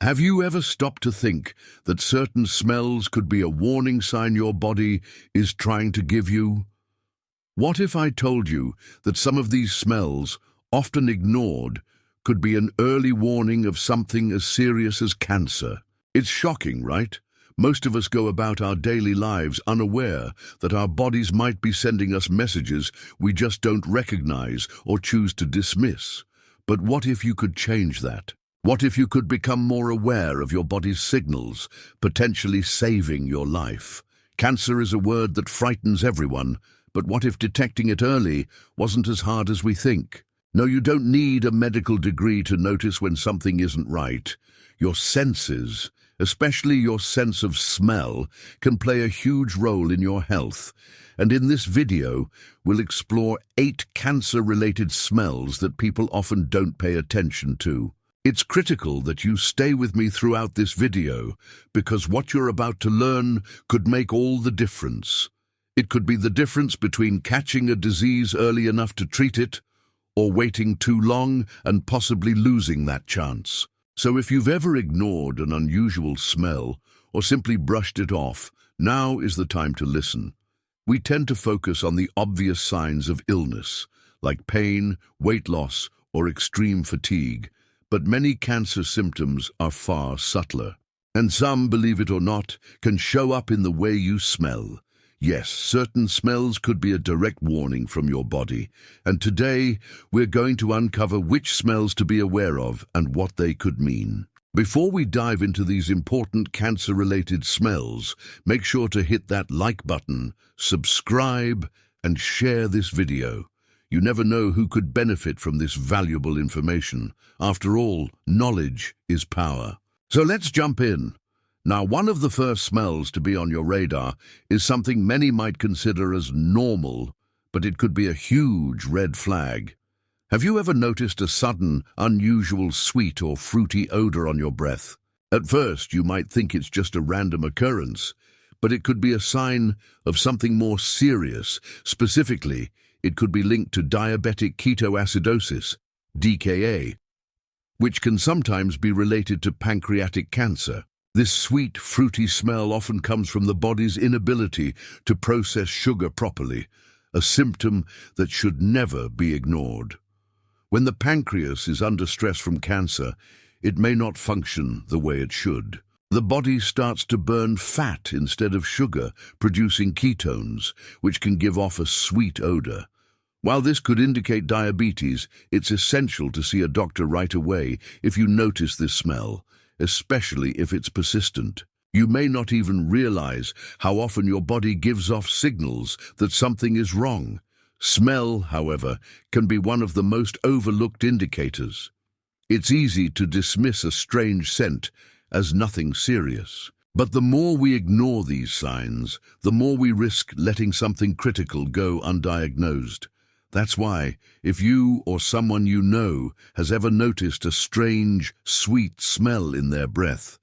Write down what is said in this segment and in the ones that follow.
Have you ever stopped to think that certain smells could be a warning sign your body is trying to give you? What if I told you that some of these smells, often ignored, could be an early warning of something as serious as cancer? It's shocking, right? Most of us go about our daily lives unaware that our bodies might be sending us messages we just don't recognize or choose to dismiss. But what if you could change that? What if you could become more aware of your body's signals, potentially saving your life? Cancer is a word that frightens everyone, but what if detecting it early wasn't as hard as we think? No, you don't need a medical degree to notice when something isn't right. Your senses, especially your sense of smell, can play a huge role in your health. And in this video, we'll explore 8 cancer-related smells that people often don't pay attention to. It's critical that you stay with me throughout this video, because what you're about to learn could make all the difference. It could be the difference between catching a disease early enough to treat it, or waiting too long and possibly losing that chance. So if you've ever ignored an unusual smell, or simply brushed it off, now is the time to listen. We tend to focus on the obvious signs of illness, like pain, weight loss, or extreme fatigue. But many cancer symptoms are far subtler. And some, believe it or not, can show up in the way you smell. Yes, certain smells could be a direct warning from your body. And today, we're going to uncover which smells to be aware of and what they could mean. Before we dive into these important cancer-related smells, make sure to hit that like button, subscribe, and share this video. You never know who could benefit from this valuable information. After all, knowledge is power. So let's jump in. Now, one of the first smells to be on your radar is something many might consider as normal, but it could be a huge red flag. Have you ever noticed a sudden, unusual sweet or fruity odor on your breath? At first, you might think it's just a random occurrence, but it could be a sign of something more serious. Specifically, it could be linked to diabetic ketoacidosis, DKA, which can sometimes be related to pancreatic cancer. This sweet, fruity smell often comes from the body's inability to process sugar properly, a symptom that should never be ignored. When the pancreas is under stress from cancer, it may not function the way it should. The body starts to burn fat instead of sugar, producing ketones, which can give off a sweet odor. While this could indicate diabetes, it's essential to see a doctor right away if you notice this smell, especially if it's persistent. You may not even realize how often your body gives off signals that something is wrong. Smell, however, can be one of the most overlooked indicators. It's easy to dismiss a strange scent as nothing serious. But the more we ignore these signs, the more we risk letting something critical go undiagnosed. That's why, if you or someone you know has ever noticed a strange, sweet smell in their breath,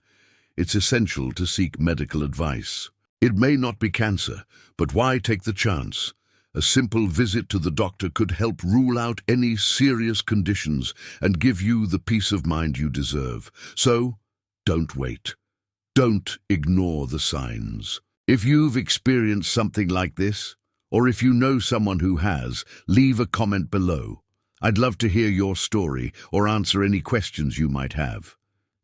it's essential to seek medical advice. It may not be cancer, but why take the chance? A simple visit to the doctor could help rule out any serious conditions and give you the peace of mind you deserve. So, don't wait. Don't ignore the signs. If you've experienced something like this, or if you know someone who has, leave a comment below. I'd love to hear your story or answer any questions you might have.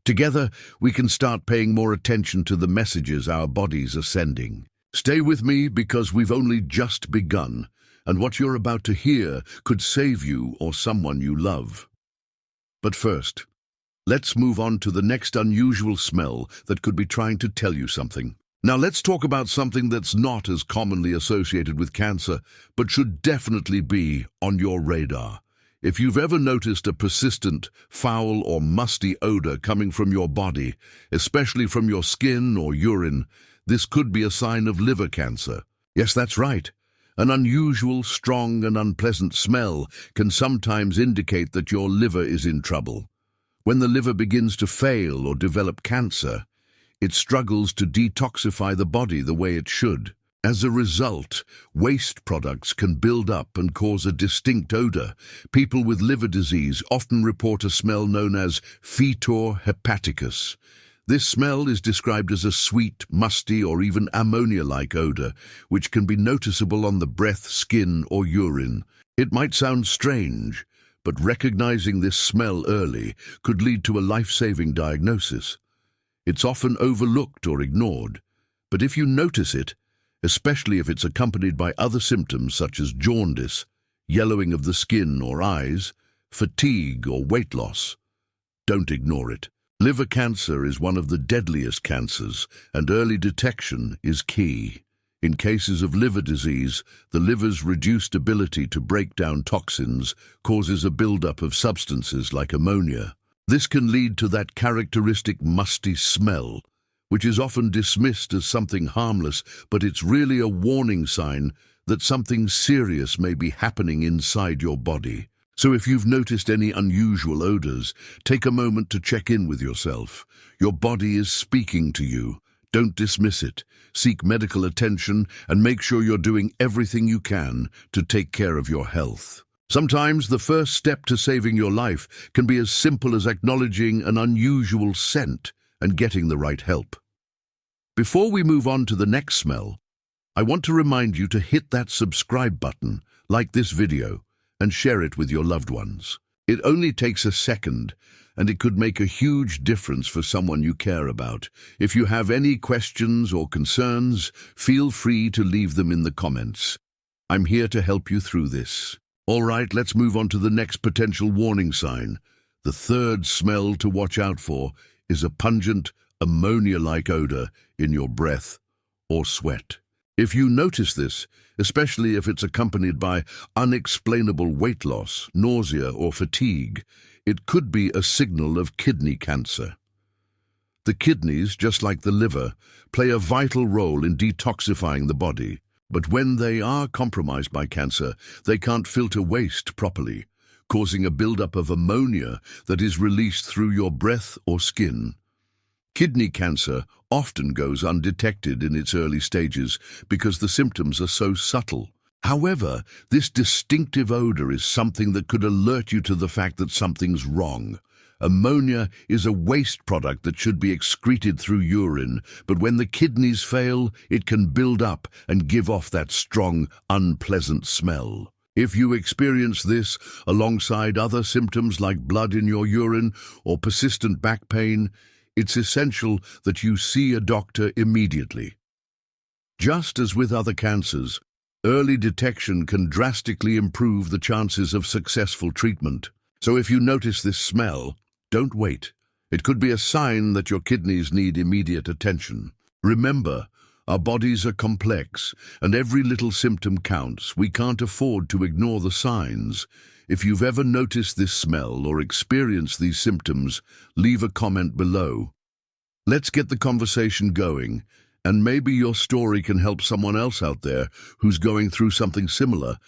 Together, we can start paying more attention to the messages our bodies are sending. Stay with me because we've only just begun, and what you're about to hear could save you or someone you love. But first, let's move on to the next unusual smell that could be trying to tell you something. Now let's talk about something that's not as commonly associated with cancer, but should definitely be on your radar. If you've ever noticed a persistent, foul or musty odor coming from your body, especially from your skin or urine, this could be a sign of liver cancer. Yes, that's right. An unusual, strong and unpleasant smell can sometimes indicate that your liver is in trouble. When the liver begins to fail or develop cancer, it struggles to detoxify the body the way it should. As a result, waste products can build up and cause a distinct odor. People with liver disease often report a smell known as fetor hepaticus. This smell is described as a sweet, musty, or even ammonia-like odor, which can be noticeable on the breath, skin, or urine. It might sound strange, but recognizing this smell early could lead to a life-saving diagnosis. It's often overlooked or ignored, but if you notice it, especially if it's accompanied by other symptoms such as jaundice, yellowing of the skin or eyes, fatigue or weight loss, don't ignore it. Liver cancer is one of the deadliest cancers, and early detection is key. In cases of liver disease, the liver's reduced ability to break down toxins causes a buildup of substances like ammonia. This can lead to that characteristic musty smell, which is often dismissed as something harmless, but it's really a warning sign that something serious may be happening inside your body. So if you've noticed any unusual odors, take a moment to check in with yourself. Your body is speaking to you. Don't dismiss it. Seek medical attention and make sure you're doing everything you can to take care of your health. Sometimes the first step to saving your life can be as simple as acknowledging an unusual scent and getting the right help. Before we move on to the next smell, I want to remind you to hit that subscribe button, like this video, and share it with your loved ones. It only takes a second, and it could make a huge difference for someone you care about. If you have any questions or concerns, feel free to leave them in the comments. I'm here to help you through this. All right, let's move on to the next potential warning sign. The third smell to watch out for is a pungent, ammonia-like odor in your breath or sweat. If you notice this, especially if it's accompanied by unexplainable weight loss, nausea, or fatigue, it could be a signal of kidney cancer. The kidneys, just like the liver, play a vital role in detoxifying the body. But when they are compromised by cancer, they can't filter waste properly, causing a buildup of ammonia that is released through your breath or skin. Kidney cancer often goes undetected in its early stages because the symptoms are so subtle. However, this distinctive odor is something that could alert you to the fact that something's wrong. Ammonia is a waste product that should be excreted through urine, but when the kidneys fail, it can build up and give off that strong, unpleasant smell. If you experience this alongside other symptoms like blood in your urine or persistent back pain, it's essential that you see a doctor immediately. Just as with other cancers, early detection can drastically improve the chances of successful treatment. So if you notice this smell, don't wait. It could be a sign that your kidneys need immediate attention. Remember, our bodies are complex, and every little symptom counts. We can't afford to ignore the signs. If you've ever noticed this smell or experienced these symptoms, leave a comment below. Let's get the conversation going, and maybe your story can help someone else out there who's going through something similar.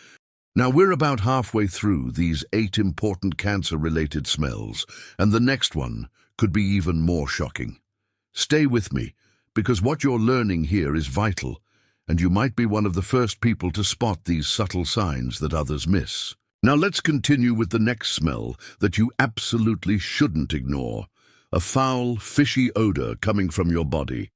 Now, we're about halfway through these 8 important cancer-related smells, and the next one could be even more shocking. Stay with me, because what you're learning here is vital, and you might be one of the first people to spot these subtle signs that others miss. Now let's continue with the next smell that you absolutely shouldn't ignore, a foul, fishy odor coming from your body.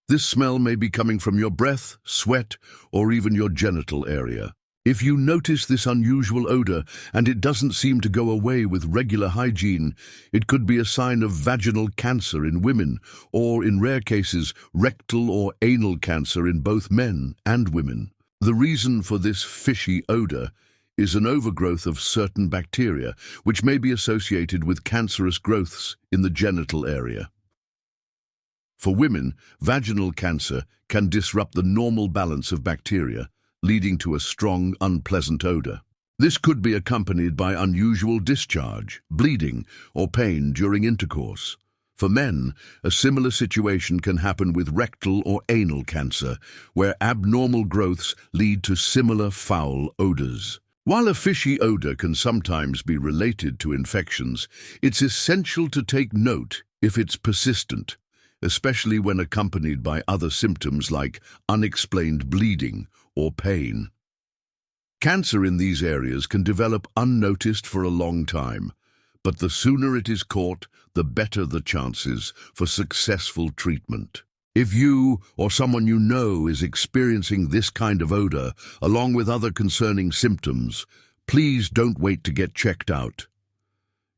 This smell may be coming from your breath, sweat, or even your genital area. If you notice this unusual odor and it doesn't seem to go away with regular hygiene, it could be a sign of vaginal cancer in women, or in rare cases, rectal or anal cancer in both men and women. The reason for this fishy odor is an overgrowth of certain bacteria, which may be associated with cancerous growths in the genital area. For women, vaginal cancer can disrupt the normal balance of bacteria, leading to a strong, unpleasant odor. This could be accompanied by unusual discharge, bleeding, or pain during intercourse. For men, a similar situation can happen with rectal or anal cancer, where abnormal growths lead to similar foul odors. While a fishy odor can sometimes be related to infections, it's essential to take note if it's persistent, especially when accompanied by other symptoms like unexplained bleeding or pain. Cancer in these areas can develop unnoticed for a long time, but the sooner it is caught, the better the chances for successful treatment. If you or someone you know is experiencing this kind of odor, along with other concerning symptoms, please don't wait to get checked out.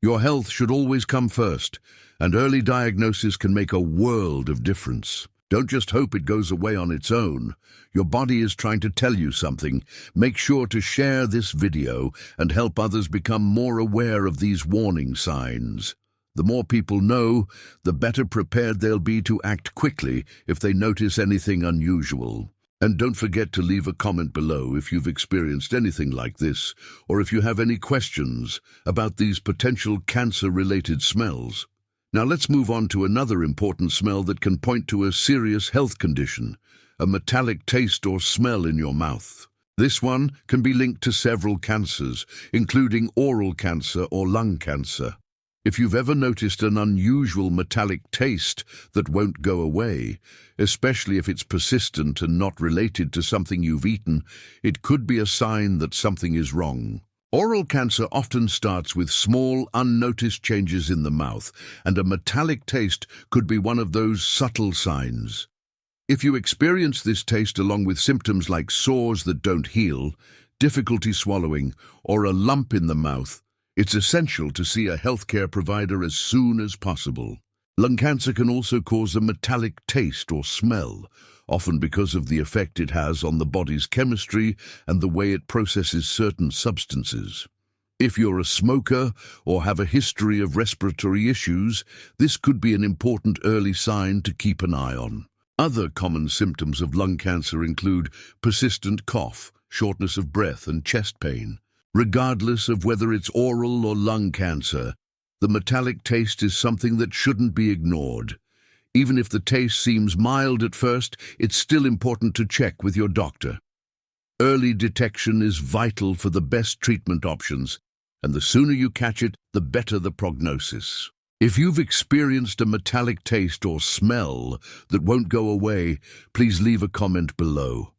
Your health should always come first, and early diagnosis can make a world of difference. Don't just hope it goes away on its own. Your body is trying to tell you something. Make sure to share this video and help others become more aware of these warning signs. The more people know, the better prepared they'll be to act quickly if they notice anything unusual. And don't forget to leave a comment below if you've experienced anything like this, or if you have any questions about these potential cancer-related smells. Now let's move on to another important smell that can point to a serious health condition, a metallic taste or smell in your mouth. This one can be linked to several cancers, including oral cancer or lung cancer. If you've ever noticed an unusual metallic taste that won't go away, especially if it's persistent and not related to something you've eaten, it could be a sign that something is wrong. Oral cancer often starts with small, unnoticed changes in the mouth, and a metallic taste could be one of those subtle signs. If you experience this taste along with symptoms like sores that don't heal, difficulty swallowing, or a lump in the mouth, it's essential to see a healthcare provider as soon as possible. Lung cancer can also cause a metallic taste or smell, often because of the effect it has on the body's chemistry and the way it processes certain substances. If you're a smoker or have a history of respiratory issues, this could be an important early sign to keep an eye on. Other common symptoms of lung cancer include persistent cough, shortness of breath, and chest pain. Regardless of whether it's oral or lung cancer, the metallic taste is something that shouldn't be ignored. Even if the taste seems mild at first, it's still important to check with your doctor. Early detection is vital for the best treatment options, and the sooner you catch it, the better the prognosis. If you've experienced a metallic taste or smell that won't go away, please leave a comment below.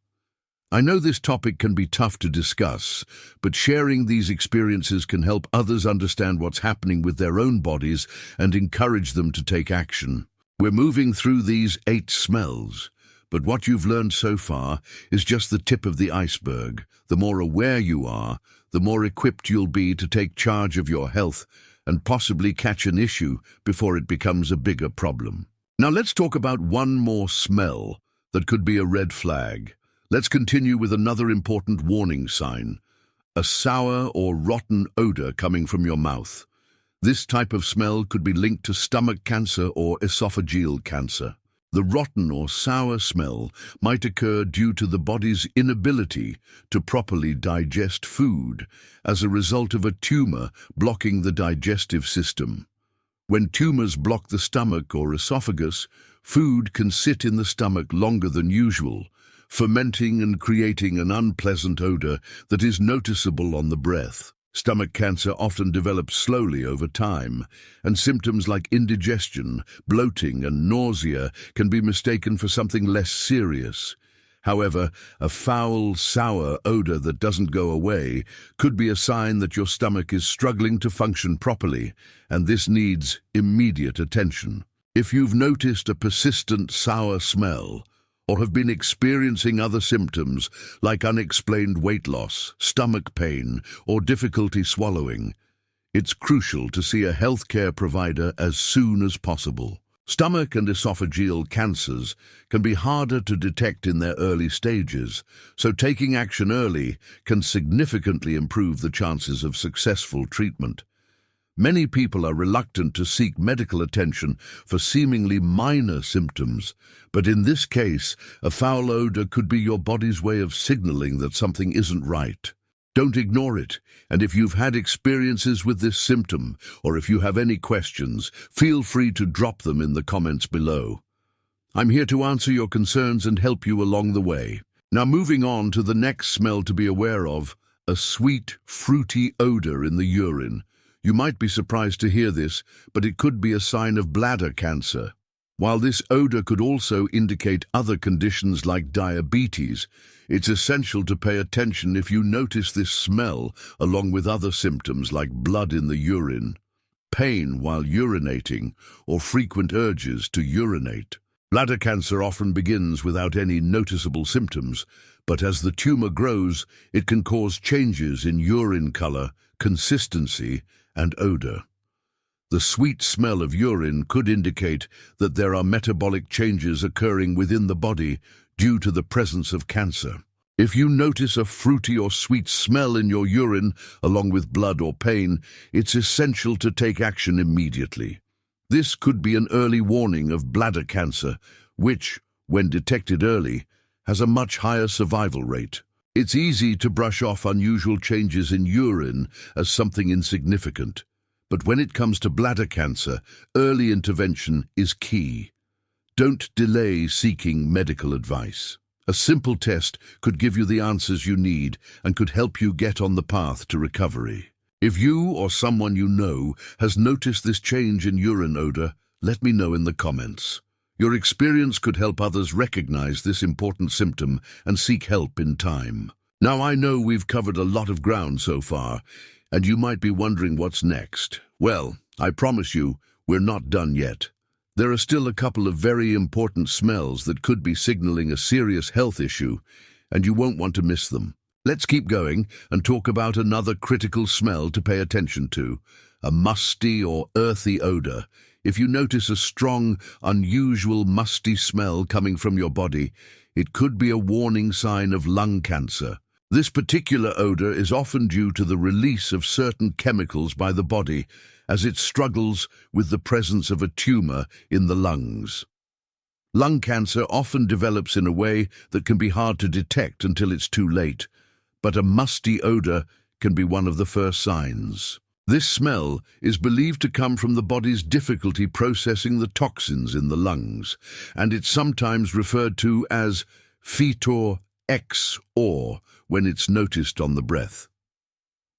I know this topic can be tough to discuss, but sharing these experiences can help others understand what's happening with their own bodies and encourage them to take action. We're moving through these 8 smells, but what you've learned so far is just the tip of the iceberg. The more aware you are, the more equipped you'll be to take charge of your health and possibly catch an issue before it becomes a bigger problem. Now let's talk about one more smell that could be a red flag. Let's continue with another important warning sign, a sour or rotten odor coming from your mouth. This type of smell could be linked to stomach cancer or esophageal cancer. The rotten or sour smell might occur due to the body's inability to properly digest food as a result of a tumor blocking the digestive system. When tumors block the stomach or esophagus, food can sit in the stomach longer than usual, fermenting and creating an unpleasant odor that is noticeable on the breath. Stomach cancer often develops slowly over time, and symptoms like indigestion, bloating, and nausea can be mistaken for something less serious. However, a foul, sour odor that doesn't go away could be a sign that your stomach is struggling to function properly, and this needs immediate attention. If you've noticed a persistent sour smell, or have been experiencing other symptoms like unexplained weight loss, stomach pain, or difficulty swallowing, it's crucial to see a healthcare provider as soon as possible. Stomach and esophageal cancers can be harder to detect in their early stages, so taking action early can significantly improve the chances of successful treatment. Many people are reluctant to seek medical attention for seemingly minor symptoms, but in this case, a foul odor could be your body's way of signaling that something isn't right. Don't ignore it, and if you've had experiences with this symptom, or if you have any questions, feel free to drop them in the comments below. I'm here to answer your concerns and help you along the way. Now moving on to the next smell to be aware of, a sweet, fruity odor in the urine. You might be surprised to hear this, but it could be a sign of bladder cancer. While this odor could also indicate other conditions like diabetes, it's essential to pay attention if you notice this smell along with other symptoms like blood in the urine, pain while urinating, or frequent urges to urinate. Bladder cancer often begins without any noticeable symptoms, but as the tumor grows, it can cause changes in urine color, consistency, and odor. The sweet smell of urine could indicate that there are metabolic changes occurring within the body due to the presence of cancer. If you notice a fruity or sweet smell in your urine, along with blood or pain, it's essential to take action immediately. This could be an early warning of bladder cancer, which, when detected early, has a much higher survival rate. It's easy to brush off unusual changes in urine as something insignificant. But when it comes to bladder cancer, early intervention is key. Don't delay seeking medical advice. A simple test could give you the answers you need and could help you get on the path to recovery. If you or someone you know has noticed this change in urine odor, let me know in the comments. Your experience could help others recognize this important symptom and seek help in time. Now, I know we've covered a lot of ground so far, and you might be wondering what's next. Well, I promise you, we're not done yet. There are still a couple of very important smells that could be signaling a serious health issue, and you won't want to miss them. Let's keep going and talk about another critical smell to pay attention to, a musty or earthy odor. If you notice a strong, unusual musty smell coming from your body, it could be a warning sign of lung cancer. This particular odor is often due to the release of certain chemicals by the body as it struggles with the presence of a tumor in the lungs. Lung cancer often develops in a way that can be hard to detect until it's too late, but a musty odor can be one of the first signs. This smell is believed to come from the body's difficulty processing the toxins in the lungs, and it's sometimes referred to as fetor X or when it's noticed on the breath.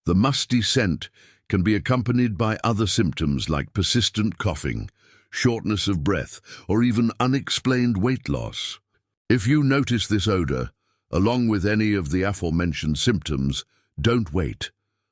The musty scent can be accompanied by other symptoms like persistent coughing, shortness of breath, or even unexplained weight loss. If you notice this odor, along with any of the aforementioned symptoms, don't wait.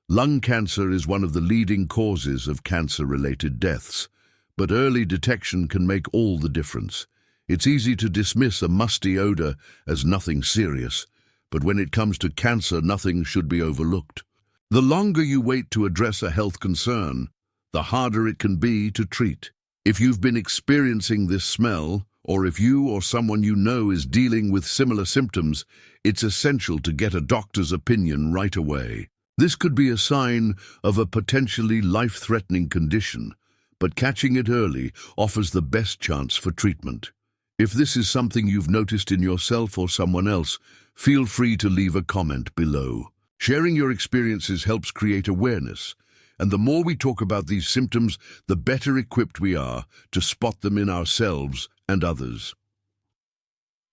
Lung cancer is one of the leading causes of cancer-related deaths, but early detection can make all the difference. It's easy to dismiss a musty odor as nothing serious, but when it comes to cancer, nothing should be overlooked. The longer you wait to address a health concern, the harder it can be to treat. If you've been experiencing this smell, or if you or someone you know is dealing with similar symptoms, it's essential to get a doctor's opinion right away. This could be a sign of a potentially life-threatening condition, but catching it early offers the best chance for treatment. If this is something you've noticed in yourself or someone else, feel free to leave a comment below. Sharing your experiences helps create awareness, and the more we talk about these symptoms, the better equipped we are to spot them in ourselves and others.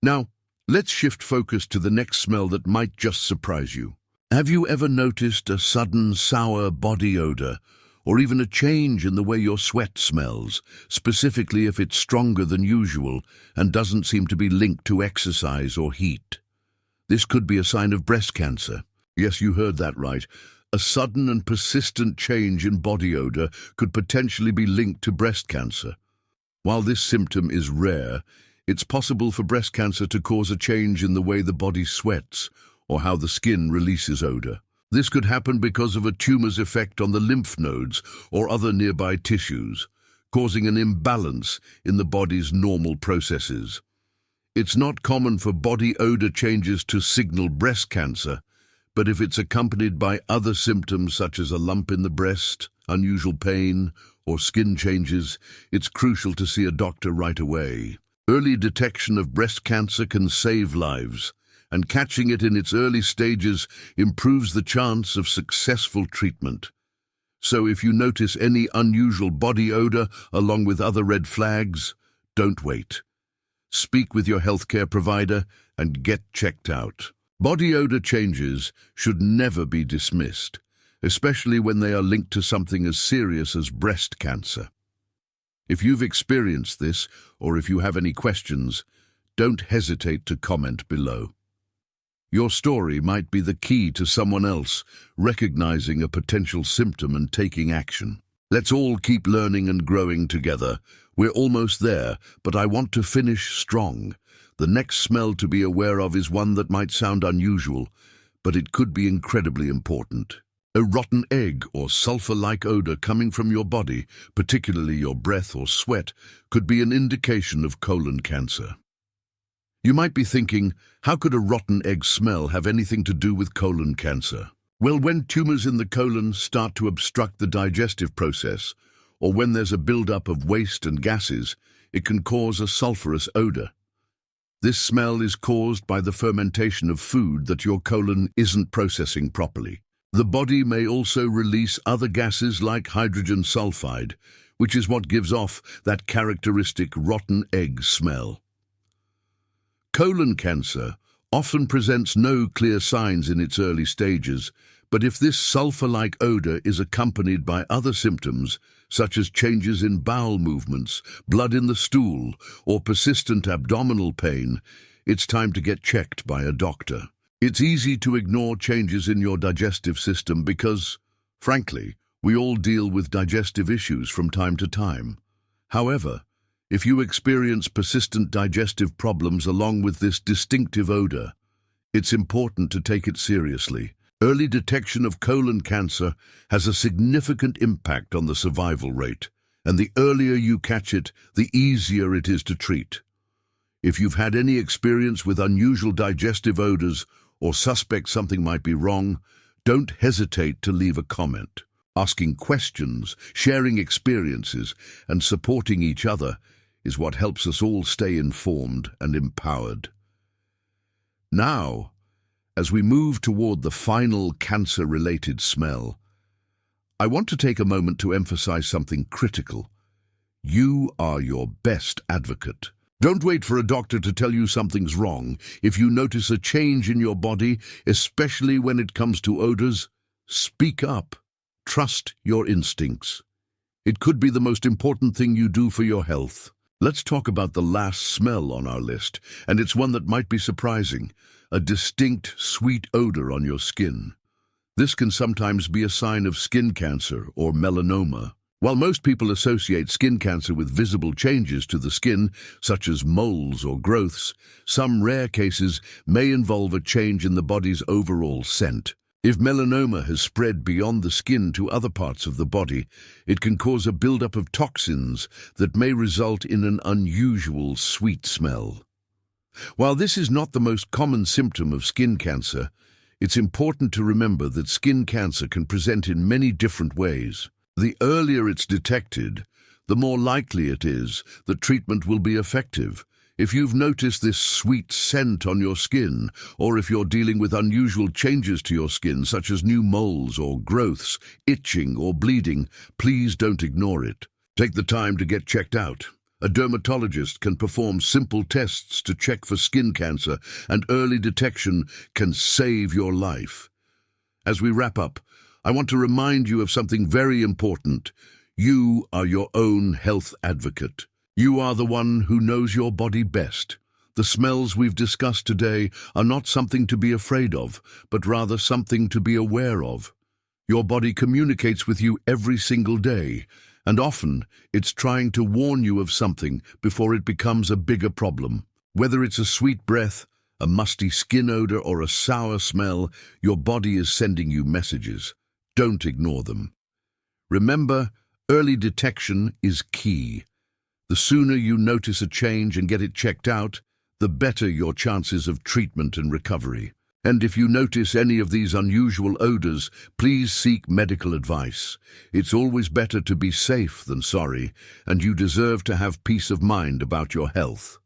Now, let's shift focus to the next smell that might just surprise you. Have you ever noticed a sudden sour body odor, or even a change in the way your sweat smells, specifically if it's stronger than usual and doesn't seem to be linked to exercise or heat? This could be a sign of breast cancer. Yes, you heard that right. A sudden and persistent change in body odor could potentially be linked to breast cancer. While this symptom is rare, it's possible for breast cancer to cause a change in the way the body sweats or how the skin releases odor. This could happen because of a tumor's effect on the lymph nodes or other nearby tissues, causing an imbalance in the body's normal processes. It's not common for body odor changes to signal breast cancer, but if it's accompanied by other symptoms such as a lump in the breast, unusual pain, or skin changes, it's crucial to see a doctor right away. Early detection of breast cancer can save lives, and catching it in its early stages improves the chance of successful treatment. So if you notice any unusual body odor along with other red flags, don't wait. Speak with your healthcare provider and get checked out. Body odor changes should never be dismissed, especially when they are linked to something as serious as breast cancer. If you've experienced this, or if you have any questions, don't hesitate to comment below. Your story might be the key to someone else recognizing a potential symptom and taking action. Let's all keep learning and growing together. We're almost there, but I want to finish strong. The next smell to be aware of is one that might sound unusual, but it could be incredibly important. A rotten egg or sulfur-like odor coming from your body, particularly your breath or sweat, could be an indication of colon cancer. You might be thinking, how could a rotten egg smell have anything to do with colon cancer? Well, when tumors in the colon start to obstruct the digestive process, or when there's a buildup of waste and gases, it can cause a sulfurous odor. This smell is caused by the fermentation of food that your colon isn't processing properly. The body may also release other gases like hydrogen sulfide, which is what gives off that characteristic rotten egg smell. Colon cancer often presents no clear signs in its early stages, but if this sulfur-like odor is accompanied by other symptoms, such as changes in bowel movements, blood in the stool, or persistent abdominal pain, it's time to get checked by a doctor. It's easy to ignore changes in your digestive system because, frankly, we all deal with digestive issues from time to time. However, if you experience persistent digestive problems along with this distinctive odor, it's important to take it seriously. Early detection of colon cancer has a significant impact on the survival rate, and the earlier you catch it, the easier it is to treat. If you've had any experience with unusual digestive odors or suspect something might be wrong, don't hesitate to leave a comment. Asking questions, sharing experiences, and supporting each other is what helps us all stay informed and empowered. Now, as we move toward the final cancer-related smell, I want to take a moment to emphasize something critical. You are your best advocate. Don't wait for a doctor to tell you something's wrong. If you notice a change in your body, especially when it comes to odors, speak up. Trust your instincts. It could be the most important thing you do for your health. Let's talk about the last smell on our list, and it's one that might be surprising: a distinct, sweet odor on your skin. This can sometimes be a sign of skin cancer or melanoma. While most people associate skin cancer with visible changes to the skin, such as moles or growths, some rare cases may involve a change in the body's overall scent. If melanoma has spread beyond the skin to other parts of the body, it can cause a buildup of toxins that may result in an unusual sweet smell. While this is not the most common symptom of skin cancer, it's important to remember that skin cancer can present in many different ways. The earlier it's detected, the more likely it is that treatment will be effective. If you've noticed this sweet scent on your skin, or if you're dealing with unusual changes to your skin, such as new moles or growths, itching or bleeding, please don't ignore it. Take the time to get checked out. A dermatologist can perform simple tests to check for skin cancer, and early detection can save your life. As we wrap up, I want to remind you of something very important. You are your own health advocate. You are the one who knows your body best. The smells we've discussed today are not something to be afraid of, but rather something to be aware of. Your body communicates with you every single day, and often it's trying to warn you of something before it becomes a bigger problem. Whether it's a sweet breath, a musty skin odor, or a sour smell, your body is sending you messages. Don't ignore them. Remember, early detection is key. The sooner you notice a change and get it checked out, the better your chances of treatment and recovery. And if you notice any of these unusual odors, please seek medical advice. It's always better to be safe than sorry, and you deserve to have peace of mind about your health.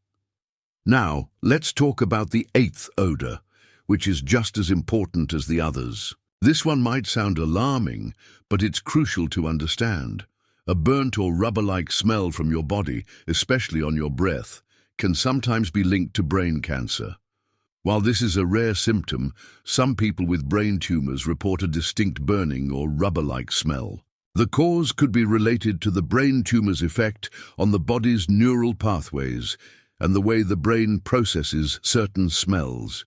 Now, let's talk about the 8th odor, which is just as important as the others. This one might sound alarming, but it's crucial to understand. A burnt or rubber-like smell from your body, especially on your breath, can sometimes be linked to brain cancer. While this is a rare symptom, some people with brain tumors report a distinct burning or rubber-like smell. The cause could be related to the brain tumor's effect on the body's neural pathways and the way the brain processes certain smells.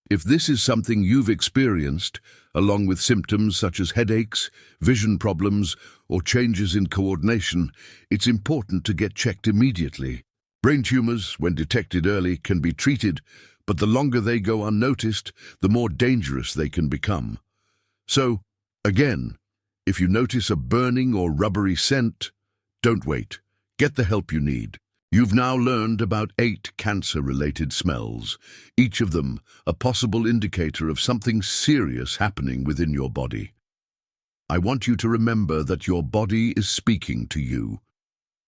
If this is something you've experienced, along with symptoms such as headaches, vision problems, or changes in coordination, it's important to get checked immediately. Brain tumors, when detected early, can be treated, but the longer they go unnoticed, the more dangerous they can become. So, again, if you notice a burning or rubbery scent, don't wait. Get the help you need. You've now learned about 8 cancer-related smells, each of them a possible indicator of something serious happening within your body. I want you to remember that your body is speaking to you.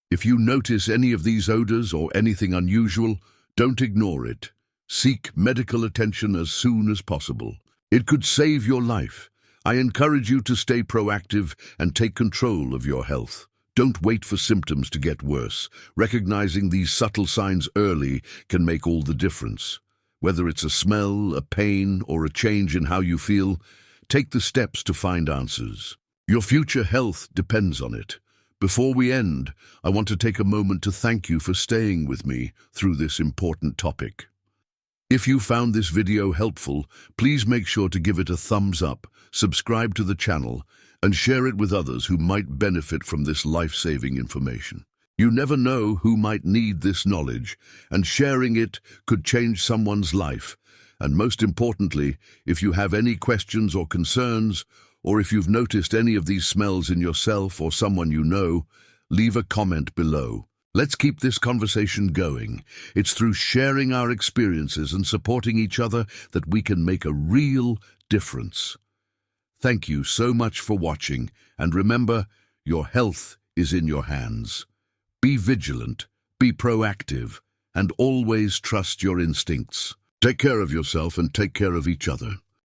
If you notice any of these odors or anything unusual, don't ignore it. Seek medical attention as soon as possible. It could save your life. I encourage you to stay proactive and take control of your health. Don't wait for symptoms to get worse. Recognizing these subtle signs early can make all the difference. Whether it's a smell, a pain, or a change in how you feel, take the steps to find answers. Your future health depends on it. Before we end, I want to take a moment to thank you for staying with me through this important topic. If you found this video helpful, please make sure to give it a thumbs up, subscribe to the channel, and share it with others who might benefit from this life-saving information. You never know who might need this knowledge, and sharing it could change someone's life. And most importantly, if you have any questions or concerns, or if you've noticed any of these smells in yourself or someone you know, leave a comment below. Let's keep this conversation going. It's through sharing our experiences and supporting each other that we can make a real difference. Thank you so much for watching, and remember, your health is in your hands. Be vigilant, be proactive, and always trust your instincts. Take care of yourself and take care of each other.